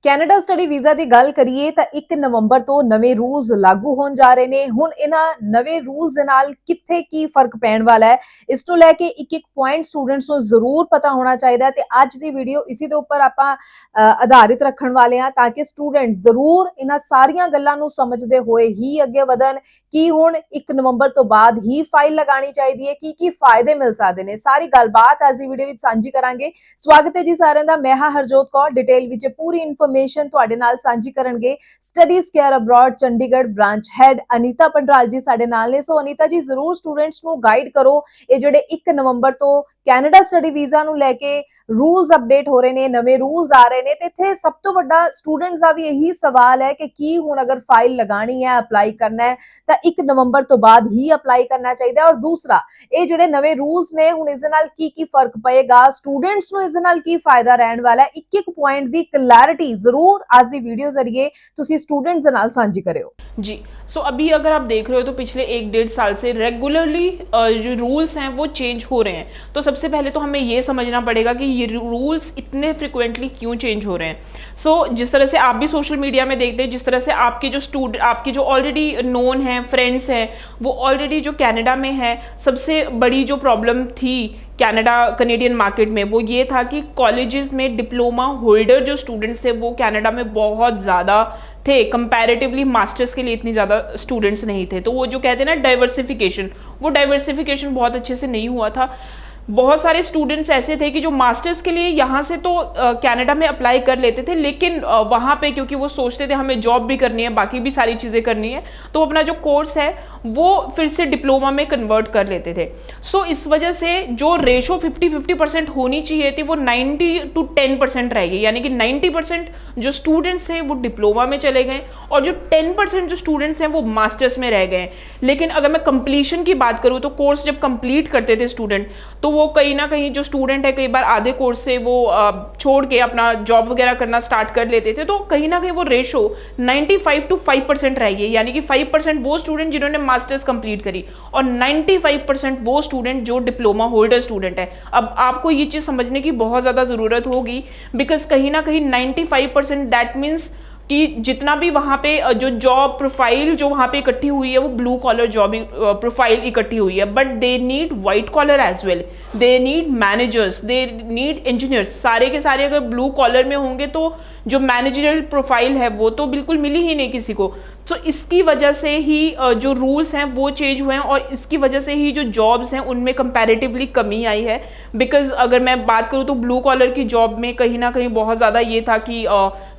Canada study visa ਦੀ ਗੱਲ ਕਰੀਏ ਤਾਂ 1 ਨਵੰਬਰ ਤੋਂ ਨਵੇਂ ਰੂਲਸ ਲਾਗੂ ਹੋਣ ਜਾ ਰਹੇ ਨੇ। ਹੁਣ ਇਹਨਾਂ ਨਵੇਂ ਰੂਲਸ ਦੇ ਨਾਲ ਕਿੱਥੇ ਕੀ ਫਰਕ ਪੈਣ ਵਾਲਾ ਹੈ, ਇਸ ਨੂੰ ਲੈ ਕੇ ਇੱਕ ਪੁਆਇੰਟ ਸਟੂਡੈਂਟਸ ਨੂੰ ਜ਼ਰੂਰ ਪਤਾ ਹੋਣਾ ਚਾਹੀਦਾ ਹੈ। ਤੇ ਅੱਜ ਦੀ ਵੀਡੀਓ ਇਸੇ ਦੇ ਉੱਪਰ ਆਪਾਂ ਆਧਾਰਿਤ ਰੱਖਣ ਵਾਲੇ ਹਾਂ ਤਾਂ ਕਿ ਸਟੂਡੈਂਟਸ ਜ਼ਰੂਰ ਇਹਨਾਂ ਸਾਰੀਆਂ ਗੱਲਾਂ ਨੂੰ ਸਮਝਦੇ ਹੋਏ ਹੀ ਅੱਗੇ ਵਧਣ ਕਿ ਹੁਣ 1 ਨਵੰਬਰ ਤੋਂ ਬਾਅਦ ਹੀ ਫਾਈਲ ਲਗਾਣੀ ਚਾਹੀਦੀ ਹੈ, ਕੀ ਫਾਇਦੇ ਮਿਲ ਸਕਦੇ ਨੇ। ਸਾਰੀ ਗੱਲਬਾਤ ਅੱਜ ਦੀ ਵੀਡੀਓ ਵਿੱਚ ਸਾਂਝੀ ਕਰਾਂਗੇ। ਸਵਾਗਤ ਹੈ ਜੀ ਸਾਰਿਆਂ ਦਾ। ਮੈਂ ਹਾਂ ਹਰਜੋਤ ਕੌਰ। ਡਿਟੇਲ ਵਿੱਚ ਪੂਰੀ ਇਨਫੋਰਮੇਸ਼ਨ ਤੁਹਾਡੇ ਨਾਲ ਸਾਂਝੀ ਕਰਨਗੇ Studies Care Abroad Chandigarh branch head Anita Pandral ji ਸਾਡੇ ਨਾਲ ਨੇ। ਸੋ ਅਨੀਤਾ ਜੀ ਜ਼ਰੂਰ ਸਟੂਡੈਂਟਸ ਨੂੰ ਗਾਈਡ ਕਰੋ। ਇਹ ਜਿਹੜੇ 1 ਨਵੰਬਰ ਤੋਂ ਕੈਨੇਡਾ ਸਟੱਡੀ ਵੀਜ਼ਾ ਨੂੰ ਲੈ ਕੇ ਰੂਲਸ ਅਪਡੇਟ ਹੋ ਰਹੇ ਨੇ, ਨਵੇਂ ਰੂਲਸ ਆ ਰਹੇ ਨੇ ਤੇ ਇੱਥੇ ਸਭ ਤੋਂ ਵੱਡਾ ਸਟੂਡੈਂਟਸ ਦਾ ਵੀ ਇਹੀ ਸਵਾਲ ਹੈ ਕਿ ਕੀ ਹੁਣ ਅਗਰ ਫਾਈਲ ਲਗਾਣੀ ਹੈ, ਅਪਲਾਈ ਕਰਨਾ ਹੈ ਤਾਂ 1 ਨਵੰਬਰ ਤੋਂ ਬਾਅਦ ਹੀ ਅਪਲਾਈ ਕਰਨਾ ਚਾਹੀਦਾ ਹੈ। ਔਰ ਦੂਸਰਾ, ਇਹ ਜਿਹੜੇ ਨਵੇਂ ਰੂਲਸ ਨੇ ਹੁਣ ਇਸ ਦੇ ਨਾਲ ਕੀ ਫਰਕ ਪਏਗਾ, ਸਟੂਡੈਂਟਸ ਨੂੰ ਇਸ ਦੇ ਨਾਲ ਕੀ ਫਾਇਦਾ ਰਹਿਣ ਵਾਲਾ ਹੈ, ਇੱਕ ਪੁਆਇੰਟ ਦੀ क्लैरिटी जरूर आज की वीडियो जरिए तुसी स्टूडेंट्स दे नाल सांझी करियो जी। सो अभी अगर आप देख रहे हो तो पिछले 1-1.5 साल से रेगुलरली जो रूल्स हैं वो चेंज हो रहे हैं। तो सबसे पहले तो हमें ये समझना पड़ेगा कि ये रूल्स इतने फ्रिक्वेंटली क्यों चेंज हो रहे हैं। सो जिस तरह से आप भी सोशल मीडिया में देखते हैं, जिस तरह से आपके जो ऑलरेडी नोन हैं, फ्रेंड्स हैं, वो ऑलरेडी जो कनाडा में है, सबसे बड़ी जो प्रॉब्लम थी कनेडियन मार्केट में वो ये था कि कॉलेजेस में डिप्लोमा होल्डर जो स्टूडेंट्स थे वो कनाडा में बहुत ज़्यादा थे। कंपैरेटिवली मास्टर्स के लिए इतनी ज़्यादा स्टूडेंट्स नहीं थे। तो वो जो कहते हैं ना डाइवर्सिफिकेशन, वो डाइवर्सिफिकेशन बहुत अच्छे से नहीं हुआ था। बहुत सारे स्टूडेंट्स ऐसे थे कि जो मास्टर्स के लिए यहाँ से तो कनाडा में अप्लाई कर लेते थे, लेकिन वहाँ पे क्योंकि वो सोचते थे हमें जॉब भी करनी है, बाकी भी सारी चीज़ें करनी है, तो अपना जो कोर्स है वो फिर से डिप्लोमा में कन्वर्ट कर लेते थे। सो इस वजह से जो रेशो 50-50% होनी चाहिए थी वो 90 to 10% रह गई। यानी कि 90% जो स्टूडेंट्स थे वो डिप्लोमा में चले गए और जो 10% जो स्टूडेंट्स हैं वो मास्टर्स में रह गए। लेकिन अगर मैं कंप्लीशन की बात करूँ तो कोर्स जब कंप्लीट करते थे स्टूडेंट, तो वो कहीं ना कहीं जो स्टूडेंट है कई बार आधे कोर्स से वो छोड़ के अपना जॉब वगैरह करना स्टार्ट कर लेते थे। तो कहीं ना कहीं वो रेशो 95 to 5% रह गई। यानी कि 5% वो स्टूडेंट जिन्होंने मास्टर्स कंप्लीट करी और 95% वो स्टूडेंट जो डिप्लोमा होल्डर स्टूडेंट है। अब आपको ये चीज़ समझने की बहुत ज़्यादा ज़रूरत होगी, बिकॉज कहीं ना कहीं 95% दैट मीन्स कि जितना भी वहाँ पे जो जॉब प्रोफाइल जो वहाँ पे इकट्ठी हुई है वो ब्लू कॉलर जॉब प्रोफाइल इकट्ठी हुई है, but they need white collar as well, they need managers, they need engineers. सारे के सारे अगर ब्लू कॉलर में होंगे तो जो मैनेजरल प्रोफाइल है वो तो बिल्कुल मिली ही नहीं किसी को। सो इसकी वजह से ही जो रूल्स हैं वो चेंज हुए हैं और इसकी वजह से ही जो जॉब्स हैं उनमें कंपैरेटिवली कमी आई है। बिकॉज अगर मैं बात करूँ तो ब्लू कॉलर की जॉब में कहीं ना कहीं बहुत ज़्यादा ये था कि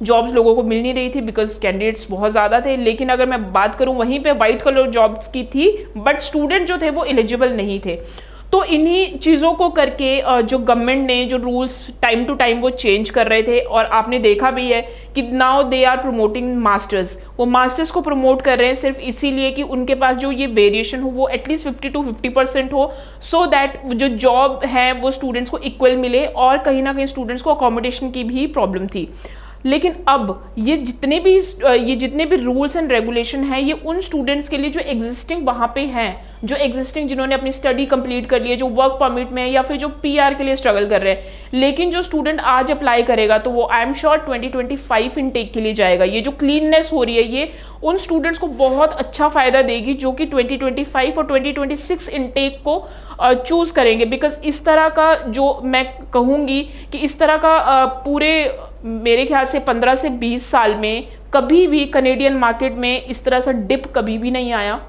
जॉब्स लोगों को मिल नहीं रही थी बिकॉज कैंडिडेट्स बहुत ज़्यादा थे। लेकिन अगर मैं बात करूँ वहीं पे वाइट कलर जॉब्स की थी, बट स्टूडेंट जो थे वो एलिजिबल नहीं थे। तो इन्हीं चीज़ों को करके जो गवर्नमेंट ने जो रूल्स टाइम टू टाइम वो चेंज कर रहे थे और आपने देखा भी है कि now they are promoting masters. वो मास्टर्स को प्रमोट कर रहे हैं सिर्फ इसीलिए कि उनके पास जो ये वेरिएशन हो वो एटलीस्ट 50 to 50% हो, सो दैट जो जॉब है वो स्टूडेंट्स को इक्वल मिले। और कहीं ना कहीं स्टूडेंट्स को अकोमोडेशन की भी प्रॉब्लम थी। लेकिन अब ये जितने भी रूल्स एंड रेगुलेशन हैं ये उन स्टूडेंट्स के लिए जो एग्जिस्टिंग वहाँ पे हैं, जो एग्जिस्टिंग जिन्होंने अपनी स्टडी कंप्लीट कर ली है, जो वर्क परमिट में है या फिर जो पीआर के लिए स्ट्रगल कर रहे हैं। लेकिन जो स्टूडेंट आज अप्लाई करेगा तो वो आई एम श्योर 2025 इनटेक के लिए जाएगा। ये जो क्लीननेस हो रही है ये उन स्टूडेंट्स को बहुत अच्छा फ़ायदा देगी जो कि 2025 और 2026 इनटेक को चूज़ करेंगे। बिकॉज इस तरह का जो मैं कहूँगी कि इस तरह का पूरे मेरे ख्याल से 15 से 20 साल में कभी भी कनेडियन मार्केट में इस तरह सा डिप कभी भी नहीं आया।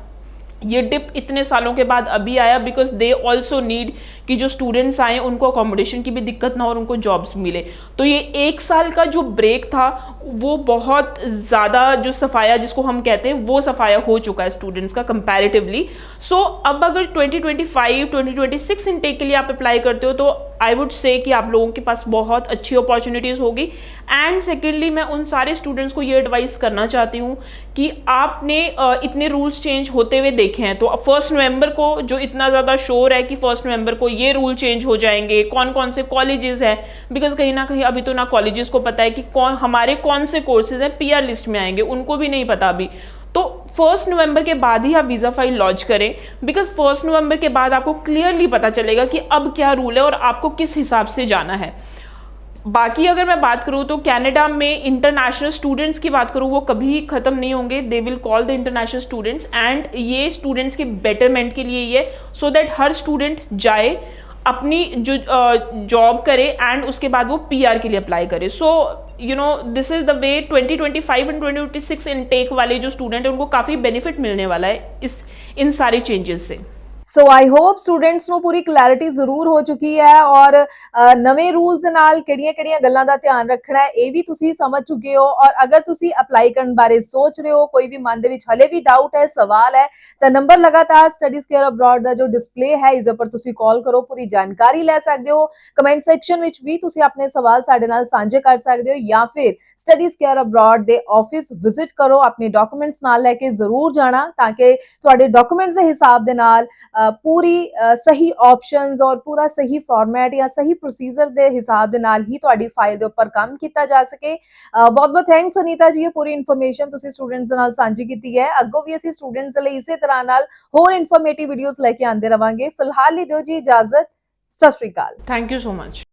ये डिप इतने सालों के बाद अभी आया बिकॉज दे ऑल्सो नीड कि जो स्टूडेंट्स आए उनको अकोमोडेशन की भी दिक्कत ना हो और उनको जॉब्स मिले। तो ये 1 साल का जो ब्रेक था वो बहुत ज़्यादा जो सफाया जिसको हम कहते हैं वो सफाया हो चुका है स्टूडेंट्स का कंपैरेटिवली। सो अब अगर 2025-2026 इनटेक के लिए आप अप्लाई करते हो तो आई वुड से कि आप लोगों के पास बहुत अच्छी अपॉर्चुनिटीज़ होगी। एंड सेकेंडली मैं उन सारे स्टूडेंट्स को ये एडवाइस करना चाहती हूँ कि आपने इतने रूल्स चेंज होते हुए देखे हैं। तो 1 नवंबर को जो इतना ज़्यादा शोर है कि 1 नवंबर को ये रूल चेंज हो जाएंगे, कौन कौन से कॉलेजेस हैं, बिकॉज कहीं ना कहीं अभी तो ना कॉलेजेस को पता है कि कौन से कोर्सेज हैं पीआर लिस्ट में आएंगे, उनको भी नहीं पता अभी। तो 1 नवंबर के बाद ही आप वीज़ा फाइल लॉन्च करें, बिकॉज 1 नवंबर के बाद आपको क्लियरली पता चलेगा कि अब क्या रूल है और आपको किस हिसाब से जाना है। बाकी अगर मैं बात करूँ तो कनाडा में इंटरनेशनल स्टूडेंट्स की बात करूँ वो कभी ख़त्म नहीं होंगे. They will call the international students and ये स्टूडेंट्स के बेटरमेंट के लिए ही है, सो दैट हर स्टूडेंट जाए अपनी जो जॉब करे एंड उसके बाद वो PR के लिए अप्लाई करे. So you know this is the way 2025 and 2026 intake वाले जो स्टूडेंट हैं उनको काफ़ी बेनिफिट मिलने वाला है इन सारे चेंजेस से. ਸੋ ਆਈ ਹੋਪ ਸਟੂਡੈਂਟਸ ਨੂੰ ਪੂਰੀ ਕਲੈਰਿਟੀ ਜ਼ਰੂਰ ਹੋ ਚੁੱਕੀ ਹੈ ਔਰ ਨਵੇਂ ਰੂਲਸ ਦੇ ਨਾਲ ਕਿਹੜੀਆਂ-ਕਿਹੜੀਆਂ ਗੱਲਾਂ ਦਾ ਧਿਆਨ ਰੱਖਣਾ ਹੈ ਇਹ ਵੀ ਤੁਸੀਂ ਸਮਝ ਚੁੱਕੇ ਹੋ. ਔਰ ਅਗਰ ਤੁਸੀਂ ਅਪਲਾਈ ਕਰਨ ਬਾਰੇ ਸੋਚ ਰਹੇ ਹੋ, ਕੋਈ ਵੀ ਮਨ ਦੇ ਵਿੱਚ ਹਲੇ ਵੀ ਡਾਊਟ ਹੈ, ਸਵਾਲ ਹੈ, ਤਾਂ ਨੰਬਰ ਲਗਾਤਾਰ ਸਟੱਡੀਜ਼ ਕੇਅਰ ਅਬਰੋਡ ਦਾ ਜੋ ਡਿਸਪਲੇ ਹੈ ਇਸ ਉੱਪਰ ਤੁਸੀਂ ਕਾਲ ਕਰੋ, ਪੂਰੀ ਜਾਣਕਾਰੀ ਲੈ ਸਕਦੇ ਹੋ. ਕਮੈਂਟ ਸੈਕਸ਼ਨ ਵਿੱਚ ਵੀ ਤੁਸੀਂ ਆਪਣੇ ਸਵਾਲ ਸਾਡੇ ਨਾਲ ਸਾਂਝੇ ਕਰ ਸਕਦੇ ਹੋ ਜਾਂ ਫਿਰ ਸਟੱਡੀਜ਼ ਕੇਅਰ ਅਬਰੋਡ ਦੇ ਆਫਿਸ ਵਿਜ਼ਿਟ ਕਰੋ. ਆਪਣੇ ਡਾਕੂਮੈਂਟਸ ਨਾਲ ਲੈ ਕੇ ਜ਼ਰੂਰ ਜਾਣਾ ਤਾਂ ਕਿ ਤੁਹਾਡੇ ਡਾਕੂਮੈਂਟਸ ਦੇ ਹਿਸਾਬ ਦੇ ਨਾਲ पूरी सही ऑप्शंस और पूरा सही फॉर्मेट या सही प्रोसीजर के हिसाब के नाल ही तुहाडी फाइल दे उपर काम किया जा सके. बहुत बहुत थैंक्स अनीता जी, ये पूरी इन्फॉर्मेशन तुसी स्टूडेंट्स दे नाल सांझी कीती है. अगों भी असीं स्टूडेंट्स लई इसे तरह नाल होर इन्फॉर्मेटिव वीडियोस लेके आंदे रवांगे. फिलहाल ही दिओ जी इजाजत. सत श्री अकाल. Thank you so much.